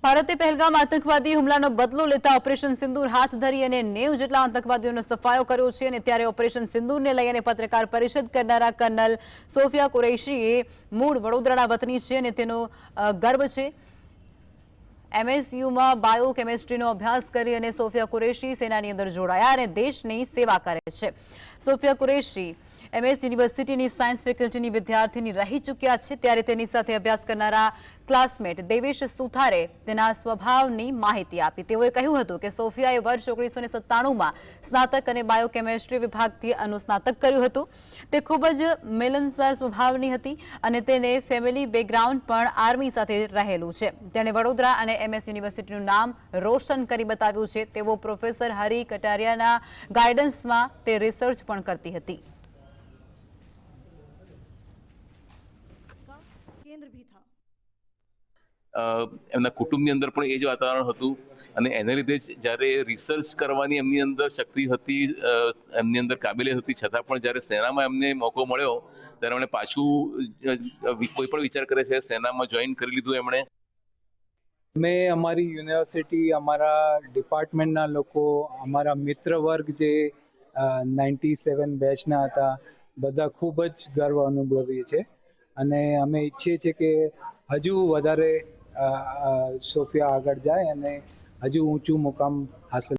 ભારતે પહેલગામ આતંકવાદી હુમલાનો બદલો લેતા ઓપરેશન સિંદૂર હાથ ધરી અને 90 જેટલા આતંકવાદીઓનો સફાયો કર્યો છે અને ત્યારે ઓપરેશન સિંદૂરને લઈને પત્રકાર પરિષદ કરનારા કર્નલ સોફિયા કુરૈશીએ મૂળ વડોદરાના વતની છે અને તેનો ગર્વ છે। એમએસયુમાં બાયોકેમિસ્ટ્રીનો અભ્યાસ કરી અને સોફિયા કુરૈશી સેનાની અંદર જોડાયા અને દેશની સેવા કરે છે। સોફિયા કુરૈશી એમએસ યુનિવર્સિટીની સાયન્સ ફેકલ્ટીની વિદ્યાર્થીની રહી ચૂક્યા છે, ત્યારે તેની સાથે અભ્યાસ કરનારા ક્લાસમેટ દેવેશ સુથારે તેના સ્વભાવની માહિતી આપી। તેઓએ કહ્યું હતું કે સોફિયાએ વર્ષ 1997માં સ્નાતક અને બાયોકેમિસ્ટ્રી વિભાગથી અનુસ્નાતક કર્યું હતું। તે ખૂબ જ મિલનસાર સ્વભાવની હતી અને તેને ફેમિલી બેકગ્રાઉન્ડ પણ આર્મી સાથે રહેલું છે। તેણે વડોદરા અને એમએસ યુનિવર્સિટીનું નામ રોશન કરી બતાવ્યું છે। તેઓ પ્રોફેસર હરી કટારિયાના ગાઈડન્સમાં તે રિસર્ચ પણ કરતી હતી। એમના કુટુંબની અંદર પણ એ જ વાતાવરણ હતું અને એને લીધે જ જ્યારે રિસર્ચ કરવાની એમની અંદર શક્તિ હતી, એમની અંદર કાબેલિયત હતી, છતાં પણ જ્યારે સેનામાં એમને મોકો મળ્યો ત્યારે એમણે પાછું કોઈ પણ વિચાર કરે છે સેનામાં જોઈન કરી લીધું એમણે। મેં અમારી યુનિવર્સિટી, અમારા ડિપાર્ટમેન્ટના લોકો, અમારા મિત્ર વર્ગ જે 97 બેચના હતા, બધા ખૂબ જ ગર્વ અનુભવીએ છીએ અને અમે ઈચ્છીએ છીએ કે હજુ વધારે સોફિયા આગળ જાય અને હજુ ઊંચું મુકામ હાંસલ